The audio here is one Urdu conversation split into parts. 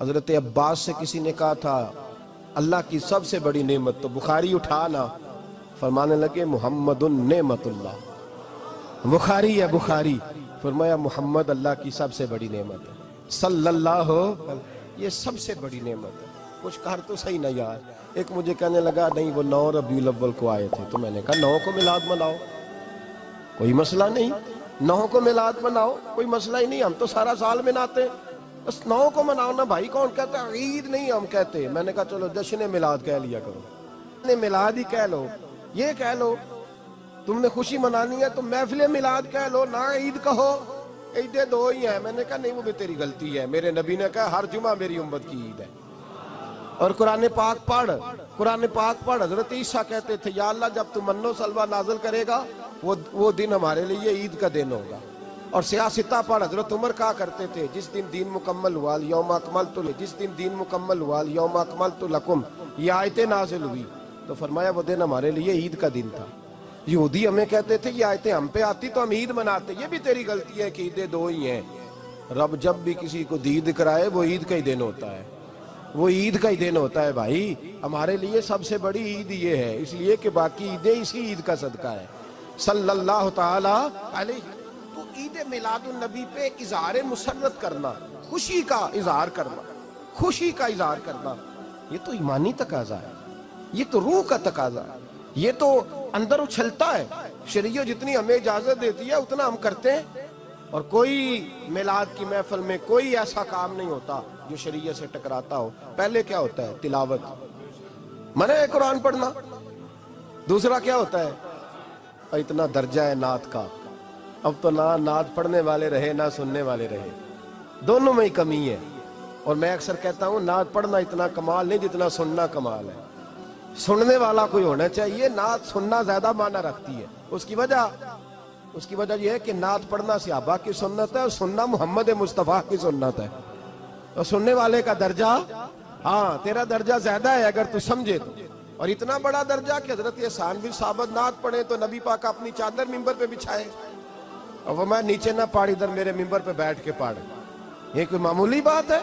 حضرت عباس سے کسی نے کہا تھا اللہ کی سب سے بڑی نعمت، تو بخاری اٹھانا، فرمانے لگے محمد نعمت اللہ، بخاری ہے بخاری، فرمایا محمد اللہ کی سب سے بڑی نعمت ہے صلی اللہ، یہ سب سے بڑی نعمت ہے۔ کچھ کہر تو صحیح نہ یار۔ ایک مجھے کہنے لگا نہیں وہ 9 ربیع الاول کو آئے تھے، تو میں نے کہا 9 کو میلاد مناؤ، کوئی مسئلہ نہیں، 9 کو میلاد مناؤ، کوئی مسئلہ ہی نہیں، ہم تو سارا سال مناتے ہیں، بس 9 کو مناؤ نا بھائی۔ کون کہتا ہے عید نہیں ہم کہتے؟ میں نے کہا چلو جشن میلاد کہہ لیا کرو، میلاد ہی کہہ لو، یہ کہہ لو تم نے خوشی منانی ہے تو محفل میلاد کہہ لو، نہ عید کہو، عیدیں 2 ہی ہیں۔ میں نے کہا نہیں وہ بھی تیری غلطی ہے، میرے نبی نے کہا ہر جمعہ میری امت کی عید ہے۔ اور قرآن پاک پڑھ، قرآن پاک پڑھ۔ حضرت عیسیٰ کہتے تھے یا اللہ جب تو من و سلوہ نازل کرے گا وہ دن ہمارے لیے عید کا دن ہوگا۔ اور سیاستہ پڑھ، حضرت عمر کہا کرتے تھے جس دن دین مکمل ہوا یوم اکملت، جس دن دین مکمل ہوا یوم اکملت لکم، یہ آیتیں نازل ہوئی تو فرمایا وہ دن ہمارے لیے عید کا دن تھا۔ یہودی ہمیں کہتے تھے یہ آیتیں ہم پہ آتی تو ہم عید مناتے، یہ بھی تیری غلطی ہے کہ عیدیں 2 ہی ہیں۔ رب جب بھی کسی کو دید کرائے وہ عید کا ہی دن ہوتا ہے، وہ عید کا ہی دن ہوتا ہے بھائی۔ ہمارے لیے سب سے بڑی عید یہ ہے، اس لیے کہ باقی عیدیں اسی عید کا صدقہ ہے صلی اللہ تعالی علیہ۔ تو عید میلاد النبی پہ اظہار مسرت کرنا، خوشی کا اظہار کرنا، خوشی کا اظہار کرنا، یہ تو ایمانی تقاضا ہے، یہ تو روح کا تقاضا ہے، یہ تو اندر اچھلتا ہے۔ شریعت جتنی ہمیں اجازت دیتی ہے اتنا ہم کرتے ہیں، اور کوئی میلاد کی محفل میں کوئی ایسا کام نہیں ہوتا جو شریعت سے ٹکراتا ہو۔ پہلے کیا ہوتا ہے؟ تلاوت، منع ہے قرآن پڑھنا۔ دوسرا کیا ہوتا ہے؟ اتنا درجہ ہے نعت کا، اب تو نہ نعت پڑھنے والے رہے نہ سننے والے رہے، دونوں میں ہی کمی ہے۔ اور میں اکثر کہتا ہوں نعت پڑھنا اتنا کمال نہیں جتنا سننا کمال ہے۔ سننے والا کوئی ہونا چاہیے، نعت سننا زیادہ معنی رکھتی ہے۔ اس کی وجہ یہ ہے کہ نعت پڑھنا صحابہ کی سنت ہے اور سننا محمد مصطفیٰ کی سنت ہے، اور سننے والے کا درجہ، ہاں تیرا درجہ زیادہ ہے اگر تو سمجھے تو۔ اور اتنا بڑا درجہ کہ حضرت احسان بن ثابت نعت پڑھے تو نبی پاک اپنی چادر ممبر پہ بچھائے اور وہ میں نیچے نہ پاڑ، ادھر میرے ممبر پہ بیٹھ کے پاڑ، یہ کوئی معمولی بات ہے؟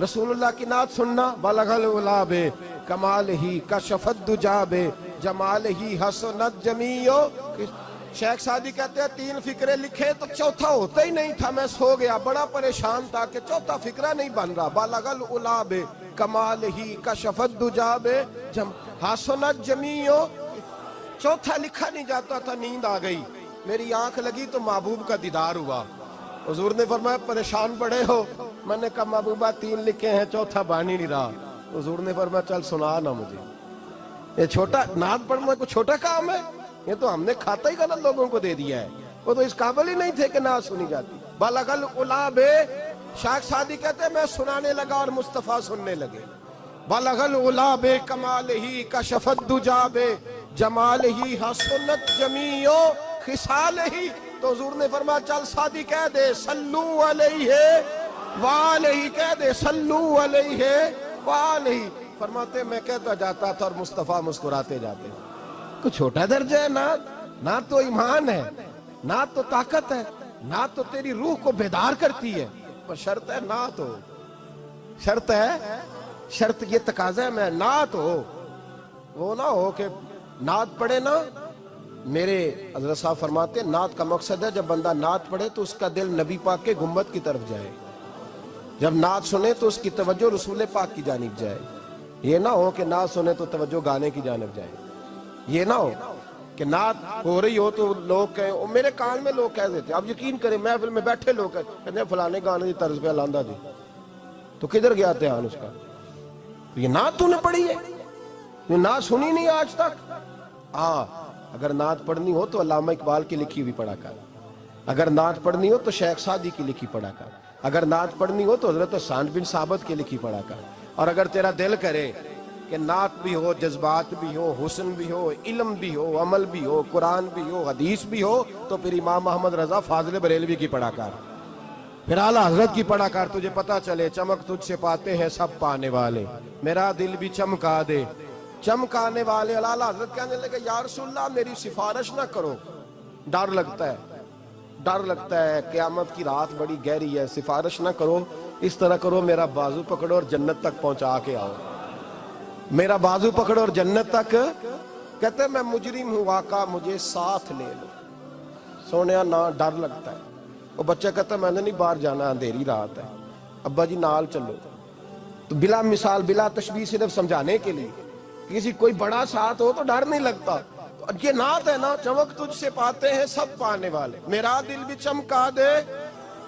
رسول اللہ کی نعت سننا، بلغ العلا بے کمال ہی کشفت دجا بے جمال ہی حسنت جمیع۔ شیخ سعدی کہتے ہیں 3 فقرے لکھے تو چوتھا ہوتا ہی نہیں تھا، میں سو گیا، بڑا پریشان تھا کہ چوتھا فقرہ نہیں بن رہا۔ بلغ العلا بے کمال ہی کشفت دجا بے حسنت جمیع، چوتھا لکھا نہیں جاتا تھا، نیند آ گئی، میری آنکھ لگی تو محبوب کا دیدار ہوا۔ حضور نے فرمایا پریشان پڑے ہو؟ میں نے کہا محبوبہ 3 لکھے ہیں چوتھا بن ہی نہیں رہا۔ حضور نے فرمایا چل سنا نا مجھے، یہ چھوٹا نعت پڑھنا کوئی چھوٹا کام ہے؟ یہ تو ہم نے کھاتا ہی غلط لوگوں کو دے دیا ہے، وہ تو اس قابل ہی نہیں تھے کہ نعت سنی جاتی۔ بلغ العلا بے، شیخ سعدی کہتے ہیں میں سنانے لگا اور مصطفیٰ سننے لگے۔ بلغ العلا بے کمال ہی کشفت دجا بے جمال ہی حسنت جمیع خصال ہی۔ تو حضور نے فرمایا چل سعدی کہہ دے صلو علیہ وآلہ، کہہ دے صلو علیہ وآلہ۔ فرماتے میں کہتا جاتا تھا اور مصطفیٰ مسکراتے جاتے۔ کوئی چھوٹا درجہ ہے نعت؟ نعت تو ایمان ہے، نعت تو طاقت ہے، نعت تو تیری روح کو بیدار کرتی ہے، پر شرط ہے نعت ہو، شرط ہے، شرط یہ تقاضا ہے میں نعت ہو، وہ نہ ہو کہ نعت پڑھے نا۔ میرے حضرت صاحب فرماتے ہیں نعت کا مقصد ہے جب بندہ نعت پڑھے تو اس کا دل نبی پاک کے گنبد کی طرف جائے، جب نعت سنے تو اس کی توجہ رسول پاک کی جانب جائے۔ یہ نہ ہو کہ نعت سنے تو توجہ گانے کی جانب جائے، یہ نہ ہو کہ نعت ہو رہی ہو تو لوگ کہیں، میرے کان میں لوگ کہہ دیتے، اب یقین کریں محفل میں بیٹھے لوگ کہتے ہیں فلانے گانے کی طرز پہ لاندہ جی، تو کدھر گیا دھیان اس کا؟ یہ نعت تو نے پڑھی ہے، یہ نعت سنی نہیں آج تک۔ اگر نعت پڑھنی ہو تو علامہ اقبال کی لکھی ہوئی پڑھا کر، اگر نعت پڑھنی ہو تو شیخ سعدی کی لکھی پڑھا کر، اگر نعت پڑھنی ہو تو حضرت احسان بن ثابت کی لکھی پڑھا کر۔ اور اگر تیرا دل کرے کہ نعت بھی ہو، جذبات بھی ہو، حسن بھی ہو، علم بھی ہو، عمل بھی ہو، قرآن بھی ہو، حدیث بھی ہو، تو پھر امام محمد رضا فاضل بریلوی کی پڑھا کر، پھر اعلیٰ حضرت کی پڑھا کر، تجھے پتا چلے چمک تجھ سے پاتے ہیں سب پانے والے، میرا دل بھی چمکا دے چمکانے والے۔ اعلیٰ حضرت کہنے لگے یا رسول اللہ میری سفارش نہ کرو، ڈر لگتا ہے، ڈر لگتا ہے، قیامت کی رات بڑی گہری ہے، سفارش نہ کرو اس طرح کرو میرا بازو پکڑو اور جنت تک پہنچا کے آؤ، میرا بازو پکڑو اور جنت تک. کہتے ہیں میں مجرم ہوں آقا مجھے ساتھ لے لو. سونے نہ ڈر لگتا ہے. وہ بچہ کہتا ہے میں نے نہیں باہر جانا اندھیری رات ہے. ابا جی نال چلو. تو بلا مثال بلا تشبیہ صرف سمجھانے کے لیے، کسی کوئی بڑا ساتھ ہو تو ڈر نہیں لگتا. یہ نعت ہے نا، چمک تجھ سے پاتے ہیں سب پانے والے، میرا دل بھی چمکا دے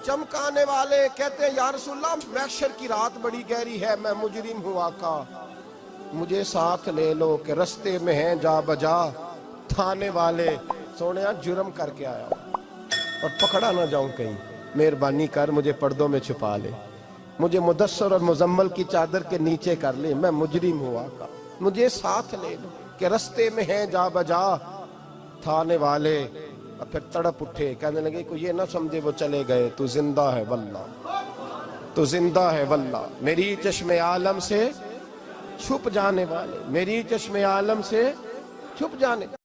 چمکانے والے. کہتے ہیں یا رسول اللہ محشر کی رات بڑی گہری ہے، میں مجرم ہوں آقا مجھے ساتھ لے لو کہ رستے میں ہیں جا بجا تھانے والے. سونے جرم کر کے آیا اور پکڑا نہ جاؤں کہیں، مہربانی کر مجھے پردوں میں چھپا لے، مجھے مدثر اور مزمل کی چادر کے نیچے کر لے، میں مجرم ہوں آقا مجھے ساتھ لے لو کہ رستے میں ہیں جا بجا تھانے والے. اور پھر تڑپ اٹھے، کہنے لگے کوئی یہ نہ سمجھے وہ چلے گئے، تو زندہ ہے واللہ تو زندہ ہے واللہ، میری چشم عالم سے چھپ جانے والے، میری چشم عالم سے چھپ جانے